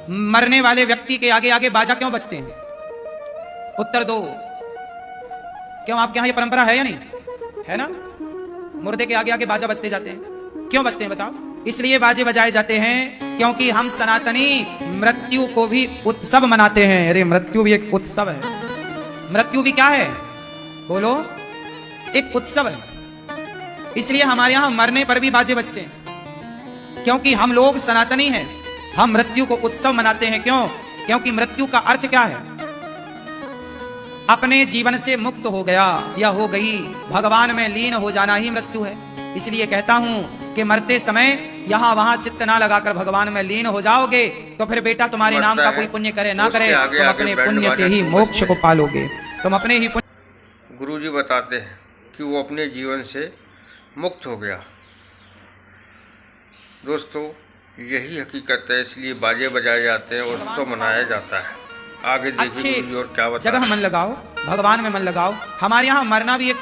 मरने वाले व्यक्ति के आगे आगे बाजा क्यों बजते हैं? उत्तर दो। क्यों आपके यहाँ ये परंपरा है या नहीं है ना? मुर्दे के आगे आगे बाजा बजते जाते हैं, क्यों बजते हैं बताओ? इसलिए बाजे बजाए जाते हैं क्योंकि हम सनातनी मृत्यु को भी उत्सव मनाते हैं। अरे मृत्यु भी एक उत्सव है। मृत्यु भी क्या है बोलो? एक उत्सव है। इसलिए हमारे यहां मरने पर भी बाजे बजते हैं क्योंकि हम लोग सनातनी हैं। हम मृत्यु को उत्सव मनाते हैं। क्यों? क्योंकि मृत्यु का अर्थ क्या है? अपने जीवन से मुक्त हो गया या हो गई, भगवान में लीन हो जाना ही मृत्यु है। इसलिए कहता हूं कि मरते समय यहां वहां चित्त ना लगाकर भगवान में लीन हो जाओगे तो फिर बेटा तुम्हारे नाम का कोई पुण्य करे ना करे, तुम अपने पुण्य से ही मोक्ष को पालोगे। तुम अपने ही गुरुजी बताते हैं कि वो अपने जीवन से मुक्त हो गया। दोस्तों यही हकीकत है, इसलिए बाजे बजाए जाते हैं और उत्सव मनाया जाता है। आगे देखिए गुरुजी और क्या बताते हैं। जगह मन लगाओ, भगवान में मन लगाओ। हमारे यहाँ मरना भी एक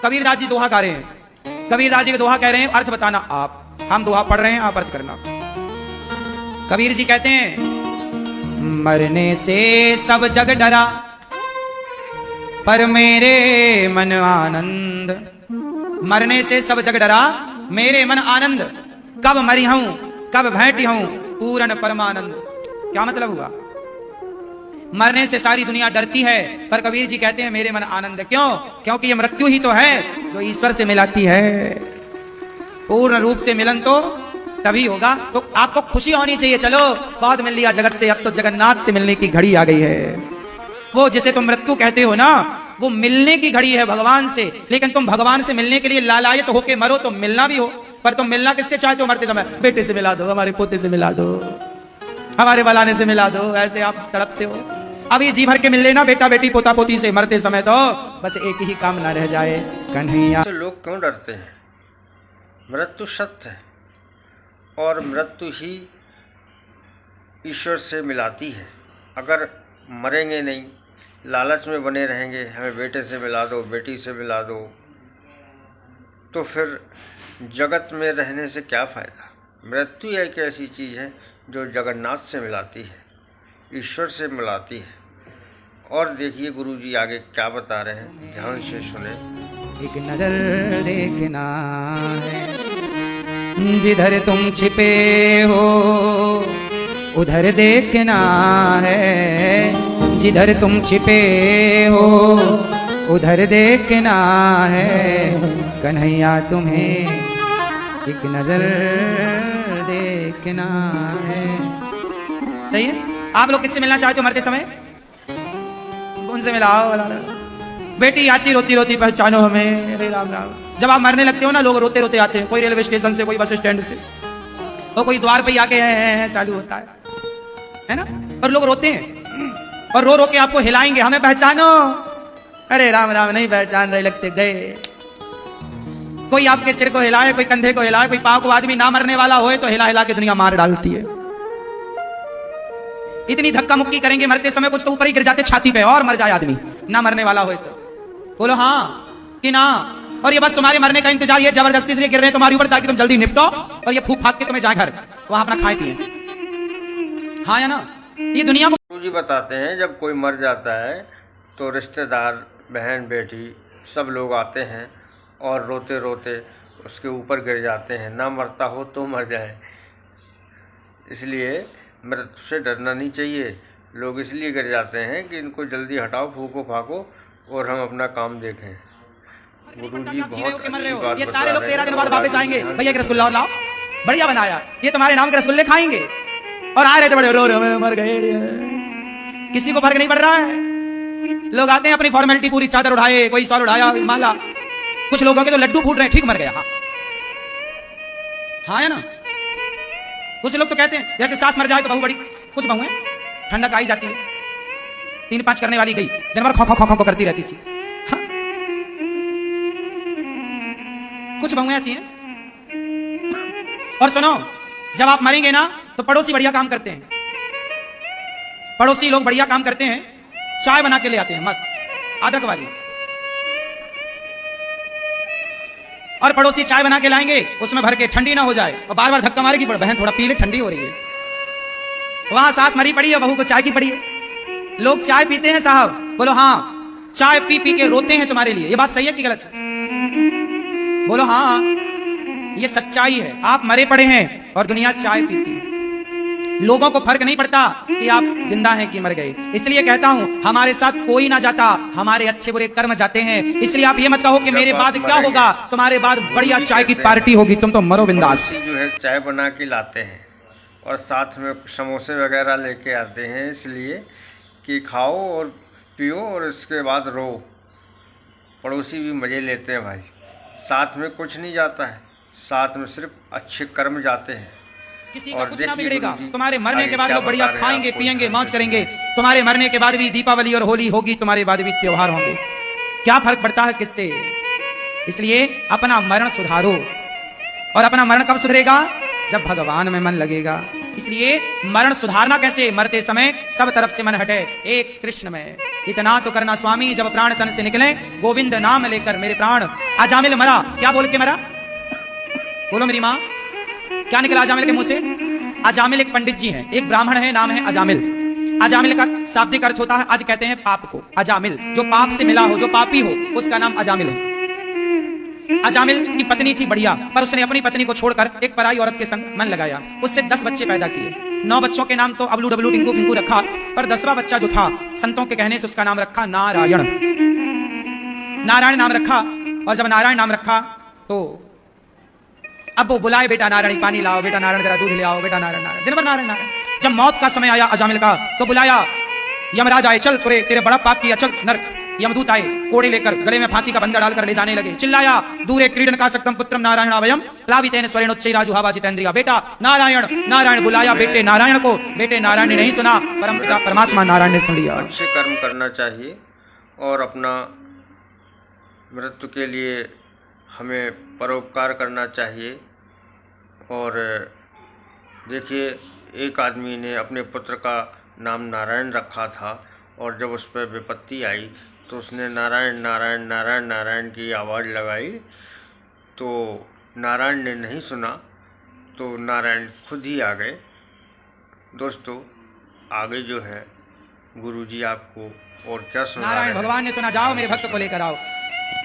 कबीरदास जी दोहा गा रहे हैं। कबीरदास जी के दोहा कह रहे हैं, अर्थ बताना आप। हम दोहा पढ़ रहे हैं, आप अर्थ करना। कबीर जी कहते हैं, मरने से सब जग डरा पर मेरे मन आनंद। मरने से सब जग डरा मेरे मन आनंद। कब मरी हूं कब भेंटी हूं पूर्ण परमानंद। क्या मतलब हुआ? मरने से सारी दुनिया डरती है पर कबीर जी कहते हैं मेरे मन आनंद। क्यों? क्योंकि ये मृत्यु ही तो है जो ईश्वर से मिलाती है। पूर्ण रूप से मिलन तो तभी होगा। तो आपको खुशी होनी चाहिए। चलो बहुत मिल लिया जगत से, अब तो जगन्नाथ से मिलने की घड़ी आ गई है। वो जिसे तुम मृत्यु कहते हो ना, वो मिलने की घड़ी है भगवान से। लेकिन तुम भगवान से मिलने के लिए लालायित होके मरो तो मिलना भी हो, पर तुम मिलना किससे चाहते हो मरते समय? बेटे से मिला दो, हमारे पोते से मिला दो, हमारे बलाने से मिला दो। ऐसे आप तड़पते हो। अभी जी भर के मिल लेना बेटा बेटी पोता पोती से, मरते समय तो बस एक ही काम ना रह जाए, कन्हैया। तो लोग क्यों डरते हैं? मृत्यु सत्य है और मृत्यु ही ईश्वर से मिलाती है। अगर मरेंगे नहीं, लालच में बने रहेंगे, हमें बेटे से मिला दो, बेटी से मिला दो, तो फिर जगत में रहने से क्या फ़ायदा? मृत्यु एक ऐसी चीज़ है जो जगन्नाथ से मिलाती है, ईश्वर से मिलाती है। और देखिए गुरुजी आगे क्या बता रहे हैं, ध्यान से सुने। एक नजर देखना है, जिधर तुम छिपे हो उधर देखना है। जिधर तुम छिपे हो उधर देखना है। कन्हैया तुम्हें एक नजर देखना है। सही है? आप लोग किससे मिलना चाहते हो मरते समय? उनसे मिलाओ। बेटी आती रोती रोती पहचानो हमें। अरे राम राम। जब आप मरने लगते हो ना, लोग रोते रोते आते हैं, कोई रेलवे स्टेशन से, कोई बस स्टैंड से, और कोई द्वार पे ही आके है चालू होता है ना? और लोग रोते हैं और रो रो के आपको हिलाएंगे, हमें पहचानो। अरे राम राम, नहीं पहचान रहे, लगते गए। कोई आपके सिर को हिलाए, कोई कंधे को हिलाए, कोई पांव को। आदमी ना मरने वाला होए तो हिला हिला के दुनिया मार डालती है। इतनी धक्का मुक्की करेंगे मरते समय, कुछ तो ऊपर ही गिर जाते छाती पे और मर जाए आदमी, ना मरने वाला होए तो। बोलो हाँ कि ना? और ये बस तुम्हारे मरने का इंतजार, ये जबरदस्ती से गिर रहे हैं तुम्हारे ऊपर ताकि तुम जल्दी निपटो और ये फूक फाक के तुम्हें जाए घर, वहां अपना खाए पिए। हाँ या ना? ये दुनिया को गुरुजी बताते हैं जब कोई मर जाता है तो रिश्तेदार, बहन बेटी सब लोग आते हैं और रोते रोते उसके ऊपर गिर जाते हैं। ना मरता हो तो मर जाए। इसलिए मृत्यु से डरना नहीं चाहिए। लोग इसलिए गिर जाते हैं कि इनको जल्दी हटाओ, फूको फाको और हम अपना काम देखें। गुरुजी बहुत अच्छी बात ये सारे लोग 13 दिन बाद वापस आएंगे। भैया एक रसगुल्ला लाओ, बढ़िया बनाया, ये तुम्हारे नाम के रसगुल्ले खाएंगे। और आ रहे थे बड़े रो रहे मर गए। किसी को फर्क नहीं पड़ रहा है। लोग आते हैं अपनी फॉर्मेलिटी पूरी, चादर उड़ाए, कोई सॉल उड़ाया, माला। कुछ लोगों के तो लड्डू फूट रहे हैं, ठीक मर गया। हाँ या ना? कुछ लोग तो कहते हैं जैसे सास मर जाए तो बहू बड़ी, कुछ बहू है ठंडक आई जाती है, 3-5 करने वाली गई, दिन भर खो खो खो खो करती रहती थी। हाँ? कुछ बहू ऐसी हैं। और सुनो, जब आप मरेंगे ना तो पड़ोसी बढ़िया काम करते हैं। पड़ोसी लोग बढ़िया काम करते हैं, चाय बना के ले आते हैं मस्त अदरक वाली। और पड़ोसी चाय बना के लाएंगे, उसमें भर के ठंडी ना हो जाए और बार बार धक्का मारेगी, बहन थोड़ा पी ले, ठंडी हो रही है। वहां सास मरी पड़ी है, बहू को चाय की पड़ी है। लोग चाय पीते हैं साहब, बोलो हाँ, चाय पी पी के रोते हैं तुम्हारे लिए, ये बात सही है कि गलत है? बोलो हाँ, ये सच्चाई है। आप मरे पड़े हैं और दुनिया चाय पीती है। लोगों को फर्क नहीं पड़ता कि आप जिंदा हैं कि मर गए। इसलिए कहता हूं, हमारे साथ कोई ना जाता, हमारे अच्छे बुरे कर्म जाते हैं। इसलिए आप ये मत कहो कि मेरे बाद क्या होगा, तुम्हारे बाद बढ़िया चाय की पार्टी होगी, तुम तो मरो बिंदास। जो है चाय बना के लाते हैं और साथ में समोसे वगैरह लेके आते हैं, इसलिए कि खाओ और पियो और इसके बाद रो। पड़ोसी भी मज़े लेते हैं भाई। साथ में कुछ नहीं जाता है, साथ में सिर्फ अच्छे कर्म जाते हैं। किसी का कुछ ना बिगड़ेगा। तुम्हारे मरने के बाद लोग बढ़िया खाएंगे पिएंगे मौज करेंगे। तुम्हारे मरने के बाद भी दीपावली और होली होगी, तुम्हारे बाद भी त्योहार होंगे। क्या फर्क पड़ता है किससे? इसलिए अपना मरण सुधारो। और अपना मरण कब सुधरेगा? जब भगवान में मन लगेगा। इसलिए मरण सुधारना कैसे? मरते समय सब तरफ से मन हटे, एक कृष्ण में। इतना तो करना स्वामी, जब प्राण तन से निकले, गोविंद नाम लेकर मेरे प्राण। अजामिल मरा, क्या बोल के मरा? बोलो मेरी माँ, क्या निकला अजामिल के मुंह से? अजामिल एक पंडित जी हैं, एक ब्राह्मण है, नाम है अजामिल। अजामिल का शाब्दिक अर्थ होता है, आज कहते हैं पाप को। अजामिल जो पाप से मिला हो, जो पापी हो, उसका नाम अजामिल है। अजामिल की पत्नी थी बढ़िया, पर उसने अपनी पत्नी को छोड़कर एक पराई औरत के संग मन लगाया। उससे 10 बच्चे पैदा किए। 9 बच्चों के नाम तो अबलू डबलू टिंकू फिंकू रखा, पर 10वां बच्चा जो था, संतों के कहने से उसका नाम रखा नारायण। नारायण नाम रखा। और जब नारायण नाम रखा तो अब वो बुलाए, बेटा नारायण पानी लाओ, बेटा नारायण जरा दूध ले आओ, बेटा नारायण नारायण, दिन भर नारायण नारायण। जब मौत का समय आया अजामिल का, तो बुलाया यमराज आए, चल तेरे बड़ा पाप किया, चल नरक। यमदूत आए, कोड़े लेकर गले में फांसी का बंधा डालकर ले जाने लगे। चिल्लाया, दूरे क्रीडन का सक्तम पुत्रम नारायण अवयम प्लावितेन स्वर्णोच्चैराजुहावा जितेंद्रिया। बेटा नारायण नारायण, बुलाया बेटे नारायण को। बेटे नारायण ने नहीं सुना, परमपिता परमात्मा नारायण ने सुन लिया। अच्छे कर्म करना चाहिए और अपना मृत्यु के लिए हमें परोपकार करना चाहिए। और देखिए, एक आदमी ने अपने पुत्र का नाम नारायण रखा था, और जब उस पर विपत्ति आई तो उसने नारायण नारायण नारायण नारायण की आवाज़ लगाई, तो नारायण ने नहीं सुना, तो नारायण खुद ही आ गए। दोस्तों, आगे जो है गुरुजी आपको और क्या सुना। नारायण भगवान ने सुना, जाओ मेरे भक्त को लेकर आओ।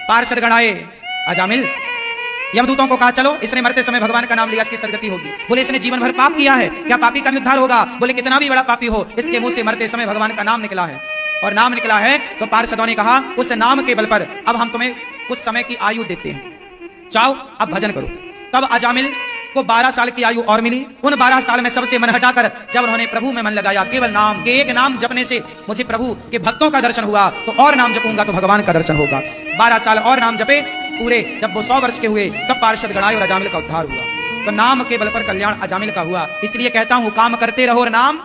पार्षद गण आए, अजामिल यमदूतों को कहा, चलो इसने मरते समय भगवान का नाम लिया, इसकी सदगति होगी। बोले इसने जीवन भर पाप किया है, क्या पापी का भी उद्धार होगा? बोले कितना भी बड़ा पापी हो, इसके मुंह से मरते समय भगवान का नाम निकला है। और नाम निकला है तो पार्षदों ने कहा, उस नाम के बल पर अब हम तुम्हें कुछ समय की आयु देते हैं, जाओ अब भजन करो। तब अजामिल को 12 साल की आयु और मिली। उन 12 साल में सबसे मन हटाकर जब उन्होंने प्रभु में मन लगाया, केवल नाम के एक नाम जपने से मुझे प्रभु के भक्तों का दर्शन हुआ, तो और नाम जपूंगा तो भगवान का दर्शन होगा। 12 साल और नाम जपे पूरे। जब वो 100 वर्ष के हुए, तब पार्षद गणाए और अजामिल का उद्धार हुआ। तो नाम के बल पर कल्याण अजामिल का हुआ। इसलिए कहता हूं, काम करते रहो और नाम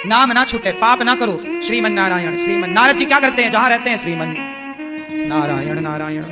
ना छूटे, पाप ना करो। श्रीमन नारायण, श्रीमन नारद जी क्या करते हैं? जहां रहते हैं श्रीमन नारायण नारायण।